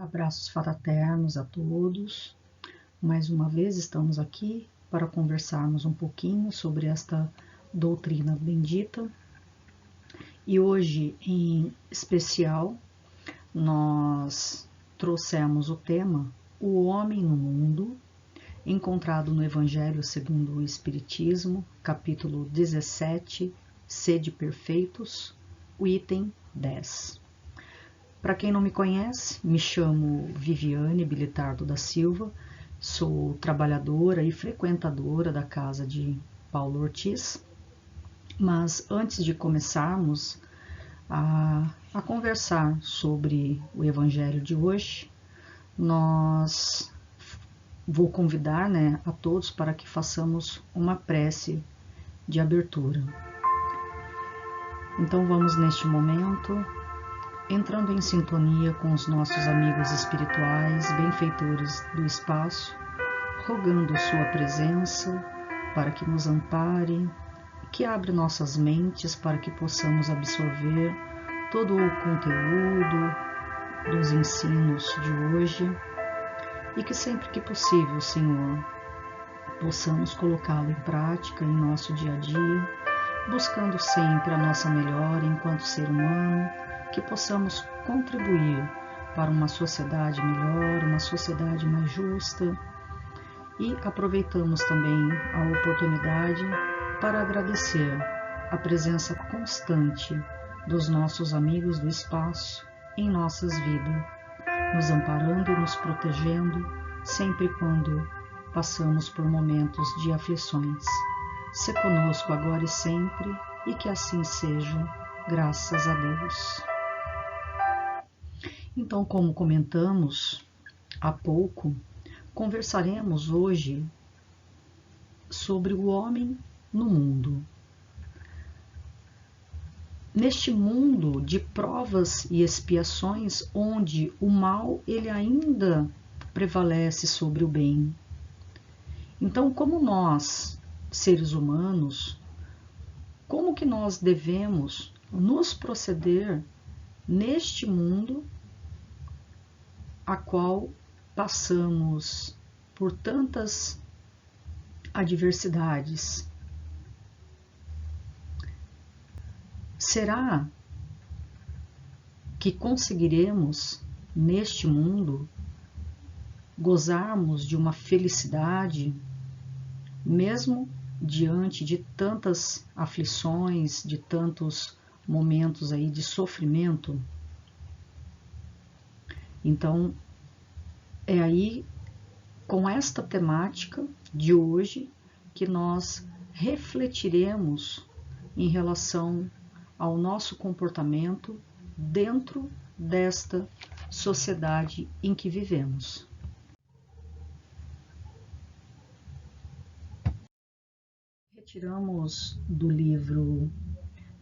Abraços fraternos a todos. Mais uma vez estamos aqui para conversarmos um pouquinho sobre esta doutrina bendita. E hoje, em especial, nós trouxemos o tema O Homem no Mundo, encontrado no Evangelho segundo o Espiritismo, capítulo 17, Sede Perfeitos, o item 10. Para quem não me conhece, me chamo Viviane Bilitardo da Silva, sou trabalhadora e frequentadora da casa de Paulo Ortiz, mas antes de começarmos a conversar sobre o Evangelho de hoje, vou convidar a todos para que façamos uma prece de abertura. Então vamos neste momento entrando em sintonia com os nossos amigos espirituais, benfeitores do espaço, rogando sua presença para que nos ampare, que abra nossas mentes para que possamos absorver todo o conteúdo dos ensinos de hoje e que sempre que possível, Senhor, possamos colocá-lo em prática em nosso dia a dia, buscando sempre a nossa melhora enquanto ser humano, que possamos contribuir para uma sociedade melhor, uma sociedade mais justa. E aproveitamos também a oportunidade para agradecer a presença constante dos nossos amigos do espaço em nossas vidas, nos amparando e nos protegendo sempre quando passamos por momentos de aflições. Se conosco agora e sempre, e que assim seja, graças a Deus. Então, como comentamos há pouco, conversaremos hoje sobre o homem no mundo. Neste mundo de provas e expiações, onde o mal ele ainda prevalece sobre o bem. Então, como nós, seres humanos, como que nós devemos nos proceder neste mundo a qual passamos por tantas adversidades? Será que conseguiremos neste mundo gozarmos de uma felicidade, mesmo diante de tantas aflições, de tantos momentos aí de sofrimento? Então, é aí, com esta temática de hoje, que nós refletiremos em relação ao nosso comportamento dentro desta sociedade em que vivemos. Retiramos do livro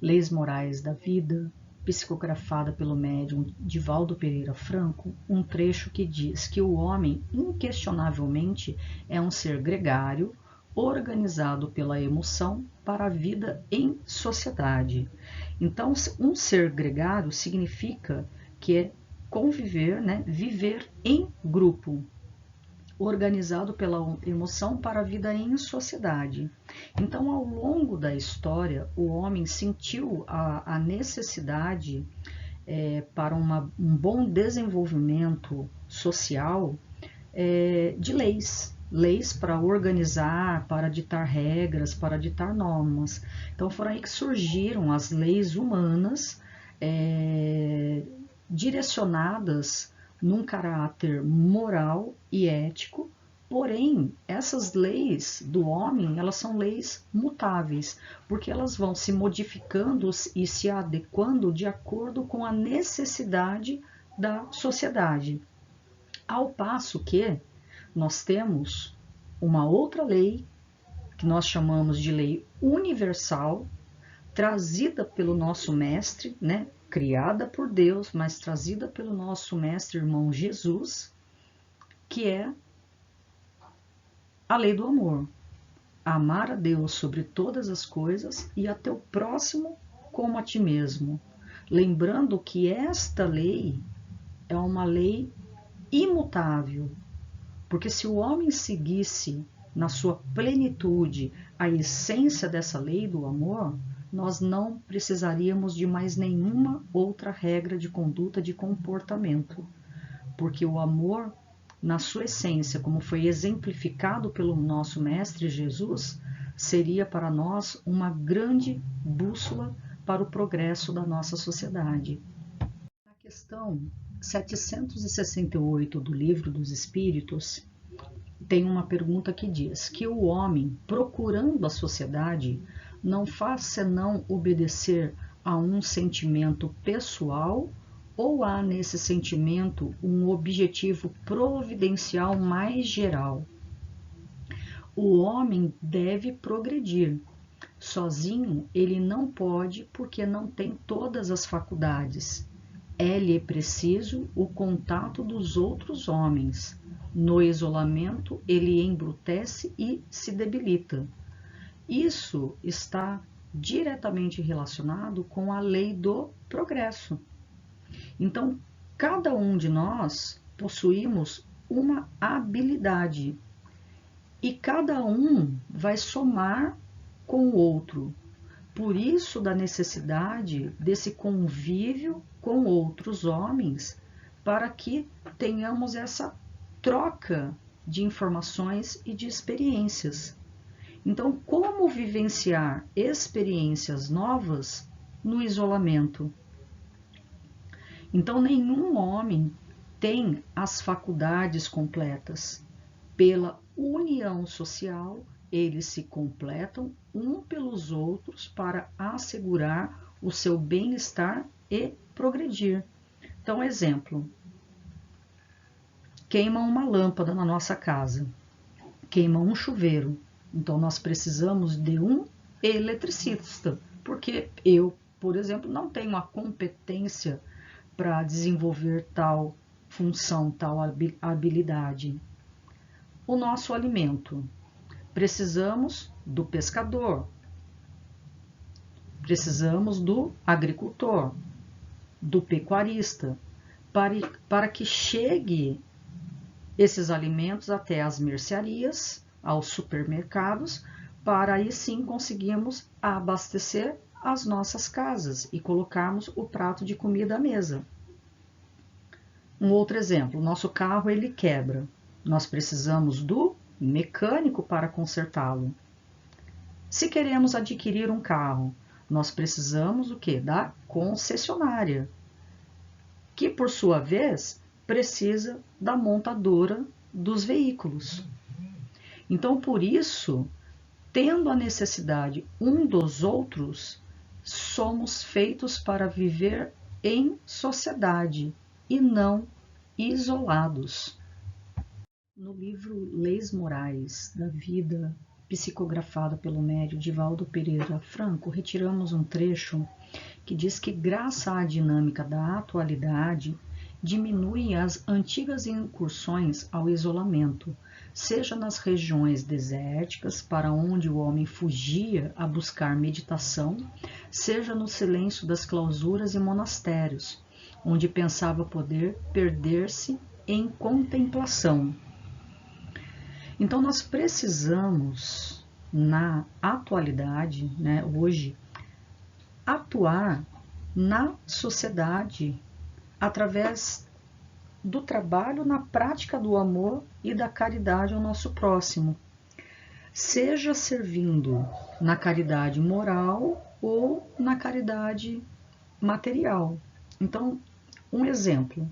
Leis Morais da Vida, psicografada pelo médium Divaldo Pereira Franco, um trecho que diz que o homem inquestionavelmente é um ser gregário, organizado pela emoção para a vida em sociedade. Então, um ser gregário significa que é conviver, viver em grupo, organizado pela emoção para a vida em sociedade. Então, ao longo da história, o homem sentiu a necessidade para um bom desenvolvimento social de leis para organizar, para ditar regras, para ditar normas. Então, foram aí que surgiram as leis humanas direcionadas num caráter moral e ético, porém, essas leis do homem, elas são leis mutáveis, porque elas vão se modificando e se adequando de acordo com a necessidade da sociedade. Ao passo que nós temos uma outra lei, que nós chamamos de lei universal, trazida pelo nosso mestre, criada por Deus, mas trazida pelo nosso mestre irmão Jesus, que é a lei do amor. Amar a Deus sobre todas as coisas e a teu próximo como a ti mesmo. Lembrando que esta lei é uma lei imutável. Porque se o homem seguisse na sua plenitude a essência dessa lei do amor, nós não precisaríamos de mais nenhuma outra regra de conduta, de comportamento. Porque o amor, na sua essência, como foi exemplificado pelo nosso Mestre Jesus, seria para nós uma grande bússola para o progresso da nossa sociedade. Na questão 768 do Livro dos Espíritos, tem uma pergunta que diz que o homem, procurando a sociedade, não faz senão obedecer a um sentimento pessoal ou há nesse sentimento um objetivo providencial mais geral? O homem deve progredir. Sozinho ele não pode porque não tem todas as faculdades. É-lhe preciso o contato dos outros homens. No isolamento ele embrutece e se debilita. Isso está diretamente relacionado com a lei do progresso. Então, cada um de nós possuímos uma habilidade e cada um vai somar com o outro. Por isso, da necessidade desse convívio com outros homens, para que tenhamos essa troca de informações e de experiências. Então, como vivenciar experiências novas no isolamento? Então, nenhum homem tem as faculdades completas. Pela união social, eles se completam um pelos outros para assegurar o seu bem-estar e progredir. Então, exemplo: queima uma lâmpada na nossa casa, queima um chuveiro. Então, nós precisamos de um eletricista, porque eu, por exemplo, não tenho a competência para desenvolver tal função, tal habilidade. O nosso alimento. Precisamos do pescador, precisamos do agricultor, do pecuarista, para que chegue esses alimentos até as mercearias, aos supermercados, para aí sim conseguirmos abastecer as nossas casas e colocarmos o prato de comida à mesa. Um outro exemplo, o nosso carro ele quebra. Nós precisamos do mecânico para consertá-lo. Se queremos adquirir um carro, nós precisamos o quê? Da concessionária, que por sua vez precisa da montadora dos veículos. Então, por isso, tendo a necessidade um dos outros, somos feitos para viver em sociedade e não isolados. No livro Leis Morais da Vida, psicografada pelo médium Divaldo Pereira Franco, retiramos um trecho que diz que, graças à dinâmica da atualidade, diminuem as antigas incursões ao isolamento, seja nas regiões desérticas, para onde o homem fugia a buscar meditação, seja no silêncio das clausuras e monastérios, onde pensava poder perder-se em contemplação. Então, nós precisamos, na atualidade, hoje, atuar na sociedade através do trabalho na prática do amor e da caridade ao nosso próximo, seja servindo na caridade moral ou na caridade material. Então, um exemplo: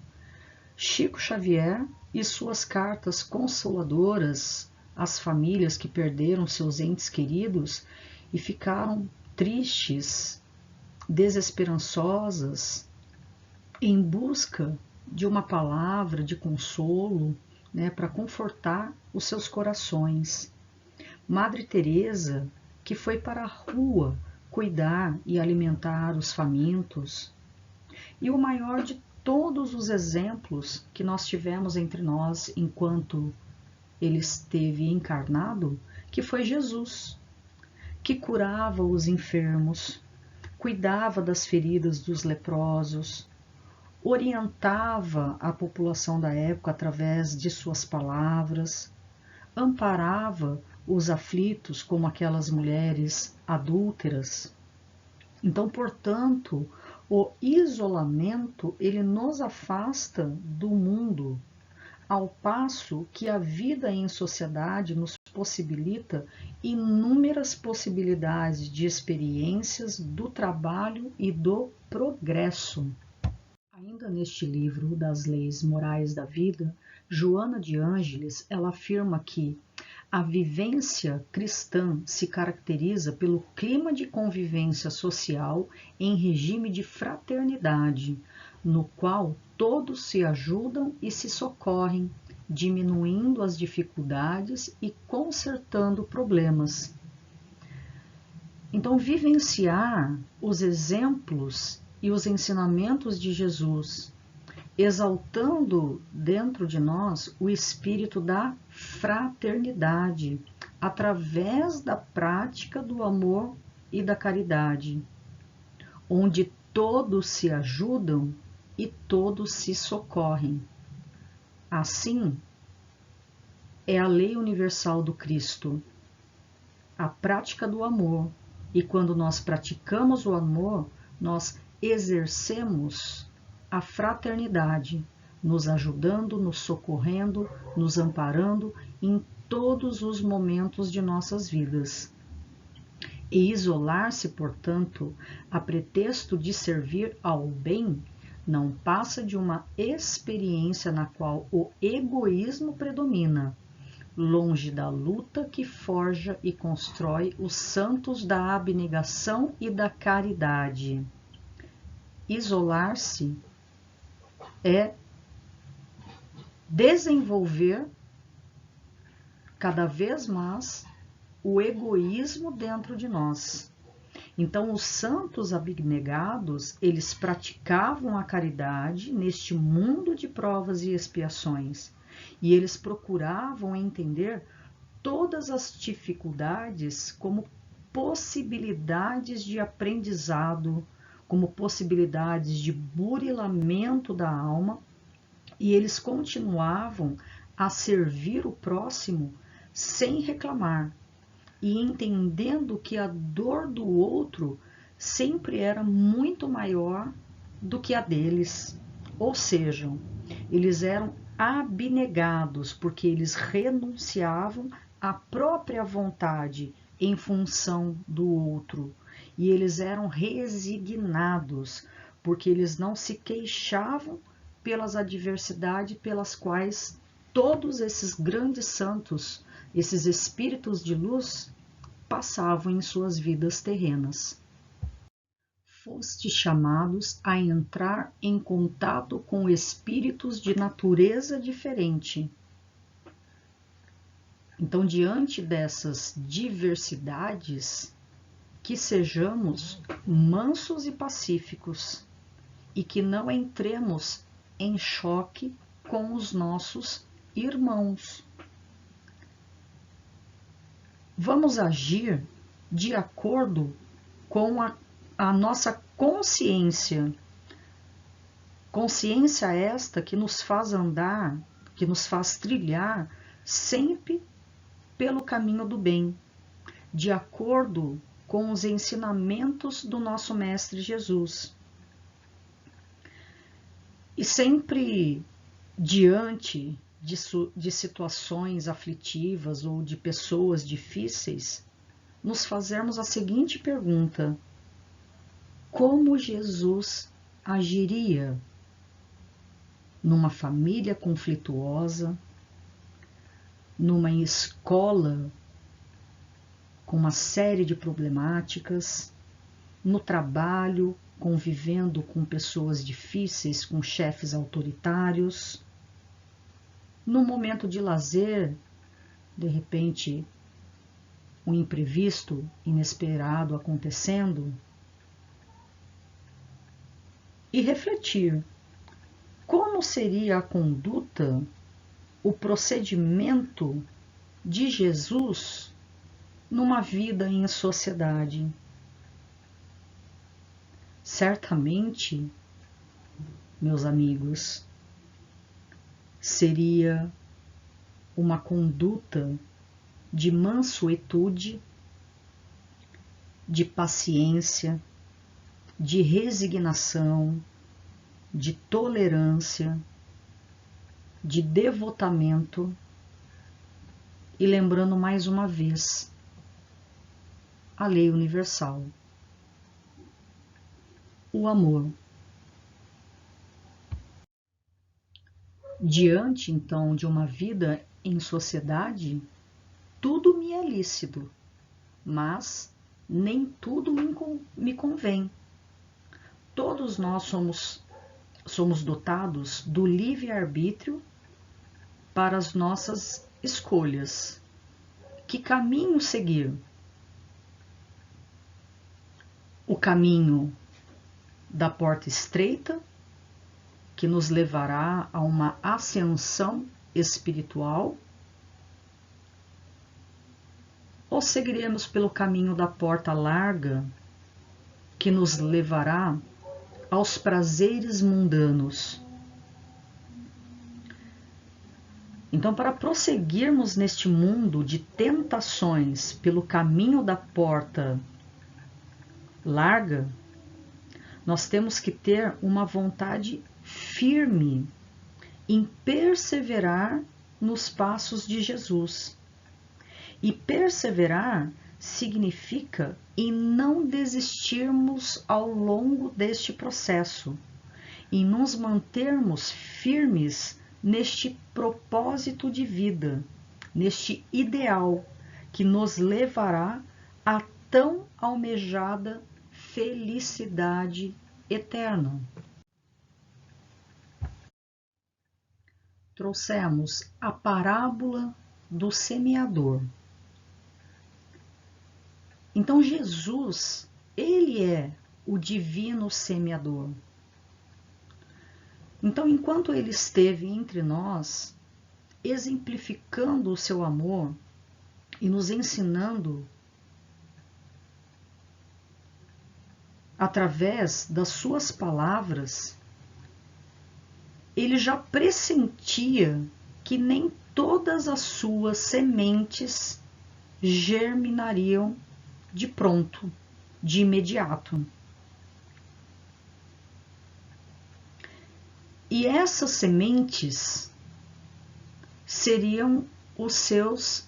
Chico Xavier e suas cartas consoladoras às famílias que perderam seus entes queridos e ficaram tristes, desesperançosas, em busca de uma palavra de consolo, para confortar os seus corações. Madre Teresa, que foi para a rua cuidar e alimentar os famintos. E o maior de todos os exemplos que nós tivemos entre nós enquanto ele esteve encarnado, que foi Jesus, que curava os enfermos, cuidava das feridas dos leprosos. orientava a população da época através de suas palavras, amparava os aflitos como aquelas mulheres adúlteras. Então, portanto, o isolamento ele nos afasta do mundo, ao passo que a vida em sociedade nos possibilita inúmeras possibilidades de experiências do trabalho e do progresso. Ainda neste livro das Leis Morais da Vida, Joana de Ângeles ela afirma que a vivência cristã se caracteriza pelo clima de convivência social em regime de fraternidade, no qual todos se ajudam e se socorrem, diminuindo as dificuldades e consertando problemas. Então, vivenciar os exemplos e os ensinamentos de Jesus, exaltando dentro de nós o espírito da fraternidade, através da prática do amor e da caridade, onde todos se ajudam e todos se socorrem. Assim, é a lei universal do Cristo, a prática do amor, e quando nós praticamos o amor, nós exercemos a fraternidade, nos ajudando, nos socorrendo, nos amparando em todos os momentos de nossas vidas. E isolar-se, portanto, a pretexto de servir ao bem, não passa de uma experiência na qual o egoísmo predomina, longe da luta que forja e constrói os santos da abnegação e da caridade. Isolar-se é desenvolver cada vez mais o egoísmo dentro de nós. Então, os santos abnegados, eles praticavam a caridade neste mundo de provas e expiações, e eles procuravam entender todas as dificuldades como possibilidades de aprendizado, como possibilidades de burilamento da alma, e eles continuavam a servir o próximo sem reclamar e entendendo que a dor do outro sempre era muito maior do que a deles. Ou seja, eles eram abnegados porque eles renunciavam à própria vontade em função do outro. E eles eram resignados, porque eles não se queixavam pelas adversidades pelas quais todos esses grandes santos, esses espíritos de luz, passavam em suas vidas terrenas. Foste chamados a entrar em contato com espíritos de natureza diferente. Então, diante dessas diversidades, que sejamos mansos e pacíficos e que não entremos em choque com os nossos irmãos. Vamos agir de acordo com a nossa consciência. Consciência esta que nos faz andar, que nos faz trilhar sempre pelo caminho do bem, de acordo com os ensinamentos do nosso Mestre Jesus. E sempre diante de situações aflitivas ou de pessoas difíceis, nos fazermos a seguinte pergunta: como Jesus agiria numa família conflituosa, numa escola com uma série de problemáticas, no trabalho, convivendo com pessoas difíceis, com chefes autoritários, no momento de lazer, de repente, um imprevisto, inesperado acontecendo, e refletir como seria a conduta, o procedimento de Jesus numa vida em sociedade. Certamente, meus amigos, seria uma conduta de mansuetude, de paciência, de resignação, de tolerância, de devotamento, e lembrando mais uma vez a lei universal, o amor. Diante, então, de uma vida em sociedade, tudo me é lícito, mas nem tudo me convém. Todos nós somos dotados do livre-arbítrio para as nossas escolhas. Que caminho seguir? O caminho da porta estreita, que nos levará a uma ascensão espiritual, ou seguiremos pelo caminho da porta larga, que nos levará aos prazeres mundanos? Então, para prosseguirmos neste mundo de tentações pelo caminho da porta larga, nós temos que ter uma vontade firme em perseverar nos passos de Jesus. E perseverar significa em não desistirmos ao longo deste processo, em nos mantermos firmes neste propósito de vida, neste ideal que nos levará à tão almejada felicidade eterna. Trouxemos a parábola do semeador. Então Jesus, ele é o divino semeador. Então, enquanto ele esteve entre nós, exemplificando o seu amor e nos ensinando através das suas palavras, ele já pressentia que nem todas as suas sementes germinariam de pronto, de imediato. E essas sementes seriam os seus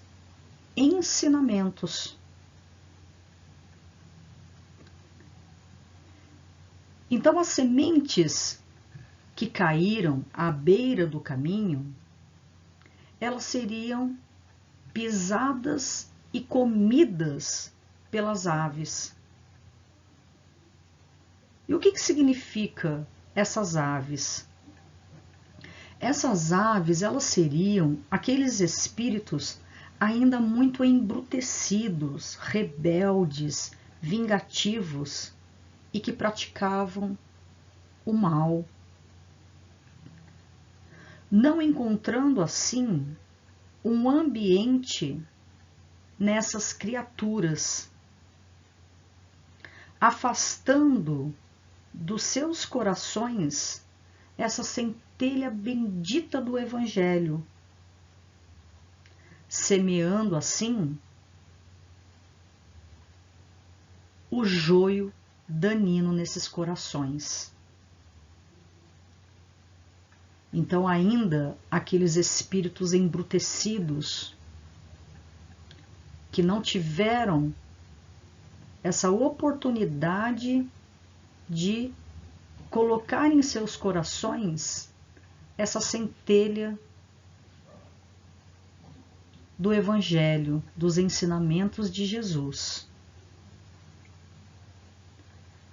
ensinamentos. Então, as sementes que caíram à beira do caminho, elas seriam pisadas e comidas pelas aves. E o que significa essas aves? Essas aves, elas seriam aqueles espíritos ainda muito embrutecidos, rebeldes, vingativos e que praticavam o mal, não encontrando assim um ambiente nessas criaturas, afastando dos seus corações essa centelha bendita do Evangelho, semeando assim o joio danino nesses corações. Então, ainda aqueles espíritos embrutecidos que não tiveram essa oportunidade de colocar em seus corações essa centelha do Evangelho, dos ensinamentos de Jesus.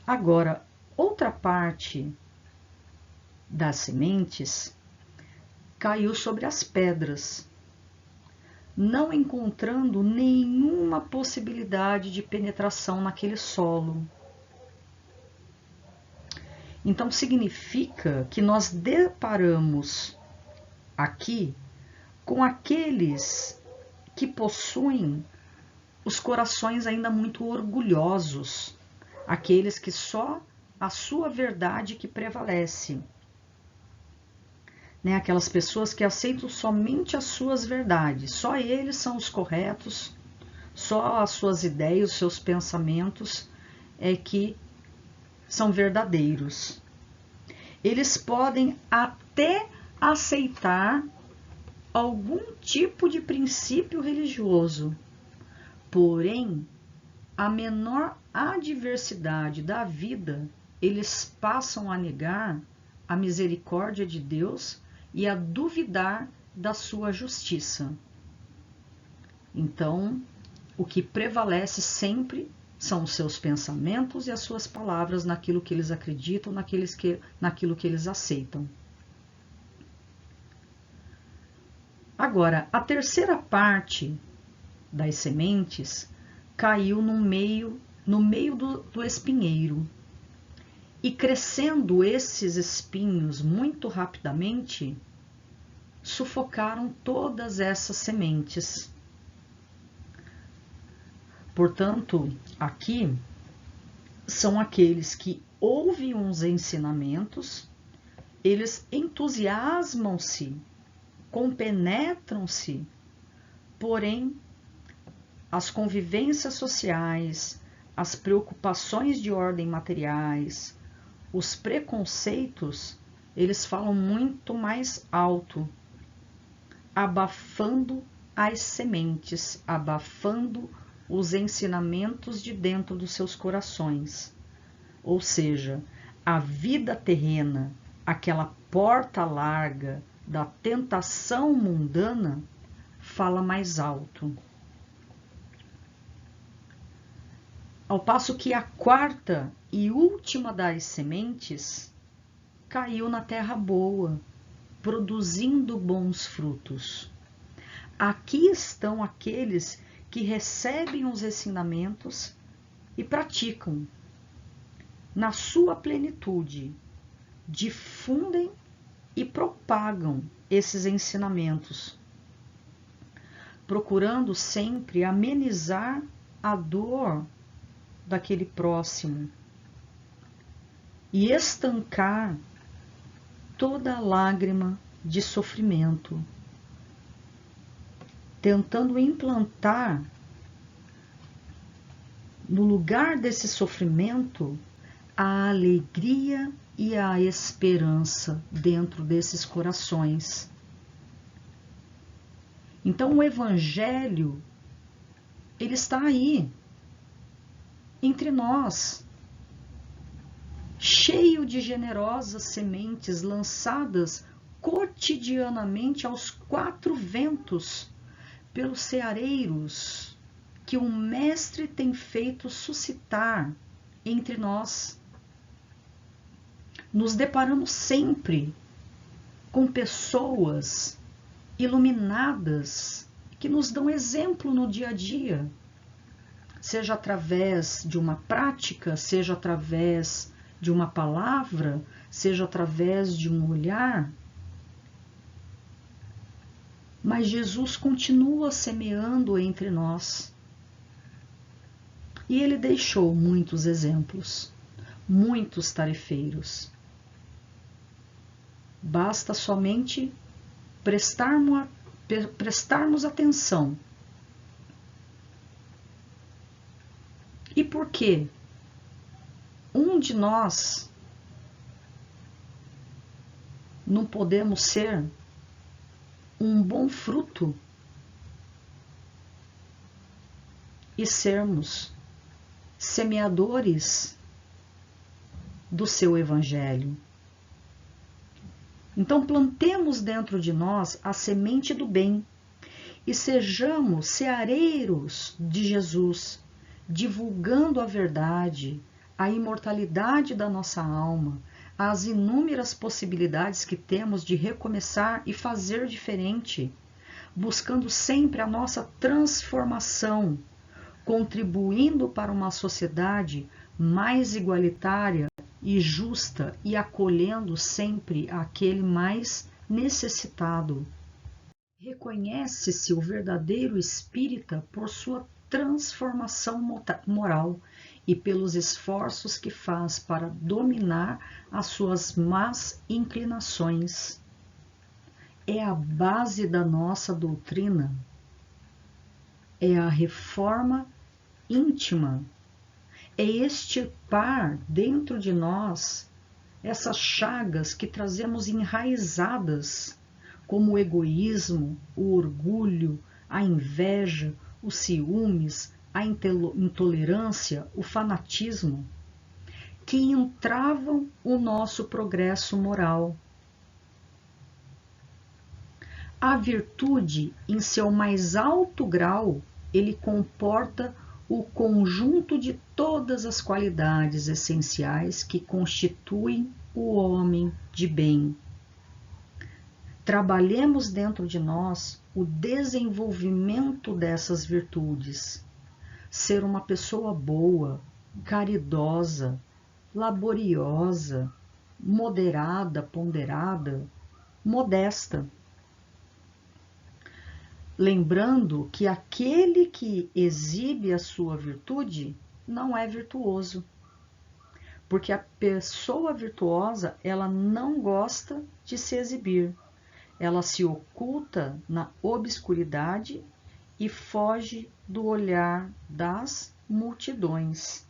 Agora, outra parte das sementes caiu sobre as pedras, não encontrando nenhuma possibilidade de penetração naquele solo. Então significa que nós deparamos aqui com aqueles que possuem os corações ainda muito orgulhosos, aqueles que só a sua verdade que prevalece. né? Aquelas pessoas que aceitam somente as suas verdades, só eles são os corretos, só as suas ideias, os seus pensamentos é que são verdadeiros. Eles podem até aceitar algum tipo de princípio religioso, porém, a menor adversidade da vida, eles passam a negar a misericórdia de Deus e a duvidar da sua justiça. Então, o que prevalece sempre são os seus pensamentos e as suas palavras naquilo que eles acreditam, naquilo que eles aceitam. Agora, a terceira parte das sementes caiu no meio do espinheiro. E crescendo esses espinhos muito rapidamente, sufocaram todas essas sementes. Portanto, aqui são aqueles que ouvem os ensinamentos, eles entusiasmam-se, compenetram-se, porém, as convivências sociais, as preocupações de ordem materiais, os preconceitos, eles falam muito mais alto, abafando as sementes, abafando os ensinamentos de dentro dos seus corações. Ou seja, a vida terrena, aquela porta larga da tentação mundana, fala mais alto. Ao passo que a quarta e última das sementes caiu na terra boa, produzindo bons frutos. Aqui estão aqueles que recebem os ensinamentos e praticam. Na sua plenitude, difundem e propagam esses ensinamentos, procurando sempre amenizar a dor daquele próximo e estancar toda lágrima de sofrimento, tentando implantar no lugar desse sofrimento a alegria e a esperança dentro desses corações. Então o Evangelho, ele está aí, entre nós, cheio de generosas sementes lançadas cotidianamente aos quatro ventos pelos ceareiros que o Mestre tem feito suscitar entre nós. Nos deparamos sempre com pessoas iluminadas que nos dão exemplo no dia a dia, seja através de uma prática, seja através de uma palavra, seja através de um olhar. Mas Jesus continua semeando entre nós. E ele deixou muitos exemplos, muitos tarefeiros. Basta somente prestarmos atenção. E por quê? Um de nós não podemos ser um bom fruto e sermos semeadores do seu Evangelho. Então plantemos dentro de nós a semente do bem e sejamos ceareiros de Jesus, divulgando a verdade, a imortalidade da nossa alma, as inúmeras possibilidades que temos de recomeçar e fazer diferente, buscando sempre a nossa transformação, contribuindo para uma sociedade mais igualitária e justa e acolhendo sempre aquele mais necessitado. Reconhece-se o verdadeiro espírita por sua transformação moral e pelos esforços que faz para dominar as suas más inclinações. é a base da nossa doutrina, é a reforma íntima, é extirpar dentro de nós essas chagas que trazemos enraizadas, como o egoísmo, o orgulho, a inveja, os ciúmes, a intolerância, o fanatismo, que entravam o nosso progresso moral. A virtude, em seu mais alto grau, ele comporta o conjunto de todas as qualidades essenciais que constituem o homem de bem. Trabalhemos dentro de nós o desenvolvimento dessas virtudes. Ser uma pessoa boa, caridosa, laboriosa, moderada, ponderada, modesta. Lembrando que aquele que exibe a sua virtude não é virtuoso, porque a pessoa virtuosa, ela não gosta de se exibir, ela se oculta na obscuridade e foge do olhar das multidões.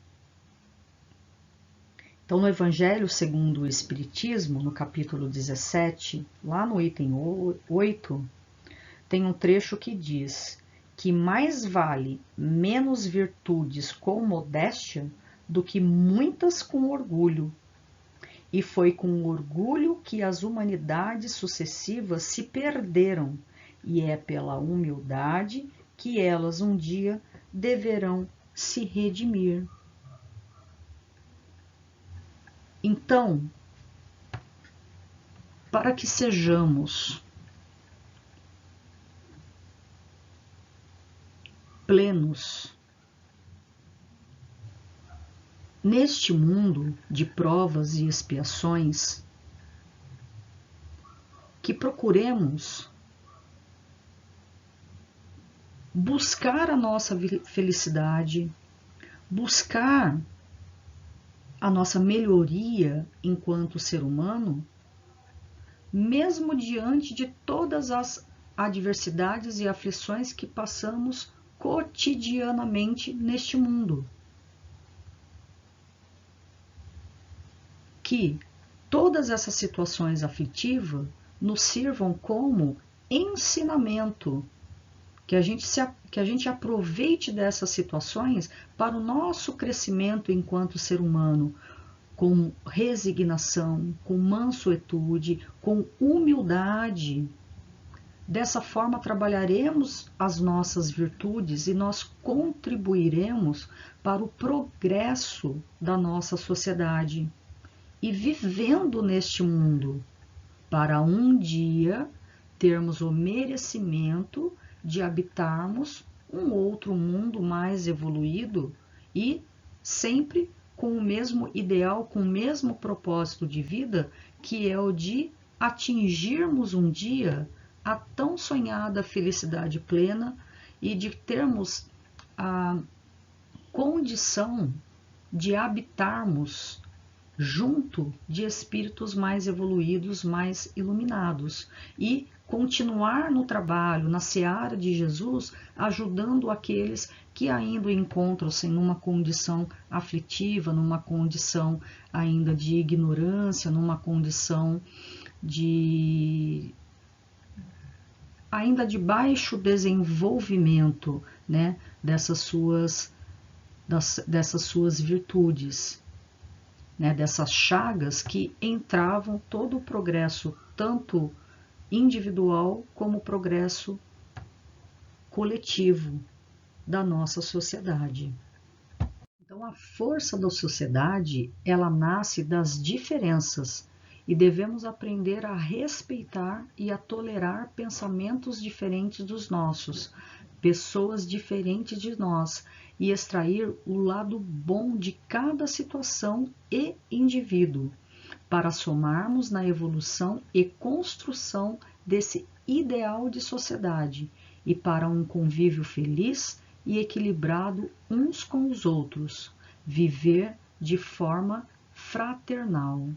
Então, no Evangelho segundo o Espiritismo, no capítulo 17, lá no item 8, tem um trecho que diz que mais vale menos virtudes com modéstia do que muitas com orgulho. E foi com orgulho que as humanidades sucessivas se perderam, e é pela humildade que elas um dia deverão se redimir. Então, para que sejamos plenos neste mundo de provas e expiações, que procuremos buscar a nossa felicidade, buscar a nossa melhoria enquanto ser humano, mesmo diante de todas as adversidades e aflições que passamos cotidianamente neste mundo. Que todas essas situações aflitivas nos sirvam como ensinamento, que a gente aproveite dessas situações para o nosso crescimento enquanto ser humano, com resignação, com mansuetude, com humildade. Dessa forma, trabalharemos as nossas virtudes e nós contribuiremos para o progresso da nossa sociedade. E vivendo neste mundo, para um dia termos o merecimento de habitarmos um outro mundo mais evoluído e sempre com o mesmo ideal, com o mesmo propósito de vida, que é o de atingirmos um dia a tão sonhada felicidade plena e de termos a condição de habitarmos junto de espíritos mais evoluídos, mais iluminados, e continuar no trabalho, na seara de Jesus, ajudando aqueles que ainda encontram-se numa condição aflitiva, numa condição ainda de ignorância, numa condição ainda de baixo desenvolvimento, né, dessas suas virtudes, né, dessas chagas que entravam todo o progresso, tanto individual como o progresso coletivo da nossa sociedade. Então, a força da sociedade, ela nasce das diferenças e devemos aprender a respeitar e a tolerar pensamentos diferentes dos nossos, pessoas diferentes de nós, e extrair o lado bom de cada situação e indivíduo, para somarmos na evolução e construção desse ideal de sociedade e para um convívio feliz e equilibrado uns com os outros, viver de forma fraternal.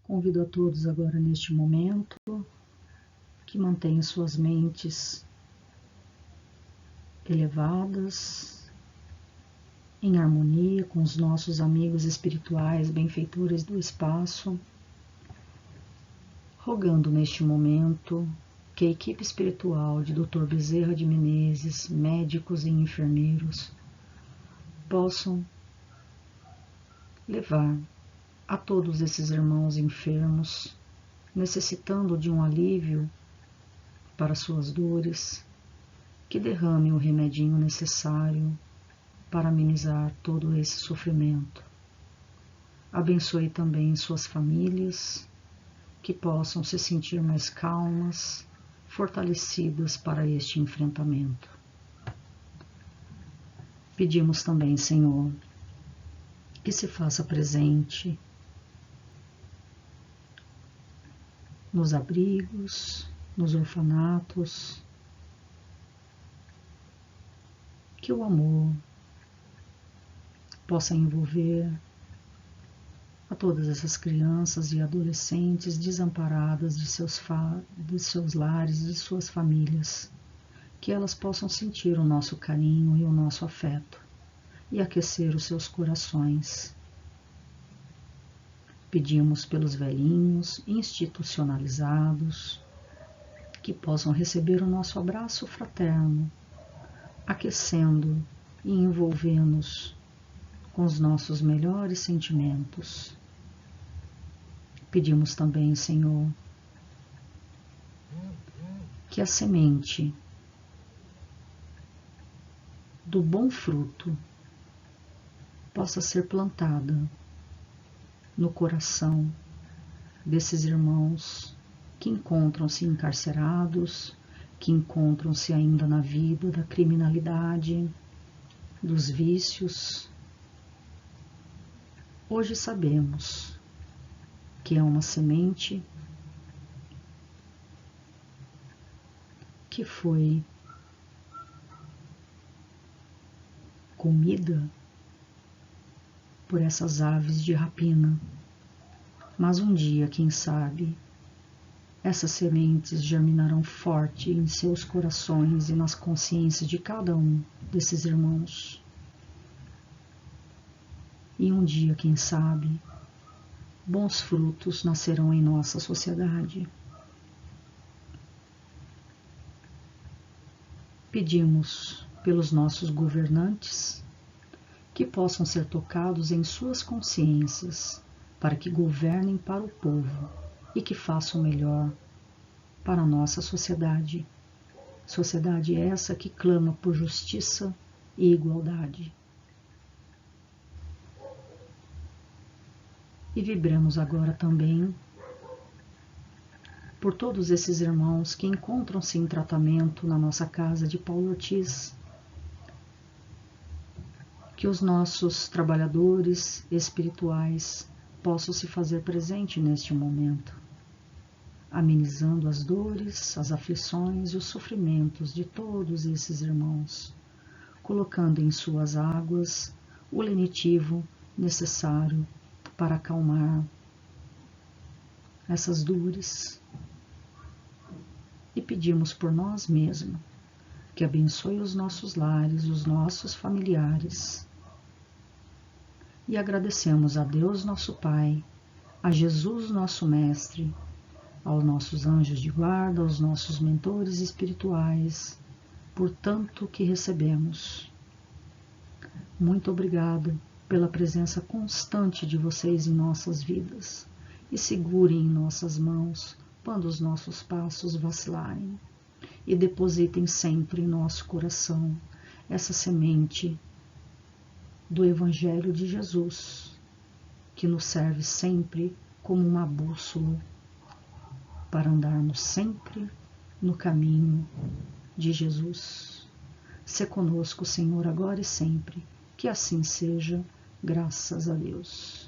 Convido a todos agora neste momento que mantêm suas mentes elevadas, em harmonia com os nossos amigos espirituais, benfeitores do espaço, rogando neste momento que a equipe espiritual de Dr. Bezerra de Menezes, médicos e enfermeiros, possam levar a todos esses irmãos enfermos, necessitando de um alívio para suas dores, que derrame o remedinho necessário para amenizar todo esse sofrimento. Abençoe também suas famílias, que possam se sentir mais calmas, fortalecidas para este enfrentamento. Pedimos também, Senhor, que se faça presente nos abrigos, nos orfanatos, que o amor possa envolver a todas essas crianças e adolescentes desamparadas de seus lares, de suas famílias, que elas possam sentir o nosso carinho e o nosso afeto e aquecer os seus corações. Pedimos pelos velhinhos institucionalizados, que possam receber o nosso abraço fraterno, aquecendo e envolvendo-nos com os nossos melhores sentimentos. Pedimos também, Senhor, que a semente do bom fruto possa ser plantada no coração desses irmãos que encontram-se encarcerados, que encontram-se ainda na vida da criminalidade, dos vícios. Hoje sabemos que é uma semente que foi comida por essas aves de rapina, mas um dia, quem sabe, essas sementes germinarão forte em seus corações e nas consciências de cada um desses irmãos. E um dia, quem sabe, bons frutos nascerão em nossa sociedade. Pedimos pelos nossos governantes que possam ser tocados em suas consciências para que governem para o povo e que façam o melhor para a nossa sociedade. Sociedade essa que clama por justiça e igualdade. E vibremos agora também por todos esses irmãos que encontram-se em tratamento na nossa casa de Paulo Ortiz, que os nossos trabalhadores espirituais possam se fazer presente neste momento, amenizando as dores, as aflições e os sofrimentos de todos esses irmãos, colocando em suas águas o lenitivo necessário para acalmar essas dores. E pedimos por nós mesmos que abençoe os nossos lares, os nossos familiares. E agradecemos a Deus nosso Pai, a Jesus nosso Mestre, aos nossos anjos de guarda, aos nossos mentores espirituais, por tanto que recebemos. Muito obrigado pela presença constante de vocês em nossas vidas e segurem em nossas mãos quando os nossos passos vacilarem e depositem sempre em nosso coração essa semente do Evangelho de Jesus, que nos serve sempre como uma bússola para andarmos sempre no caminho de Jesus. Se conosco, Senhor, agora e sempre, que assim seja, graças a Deus.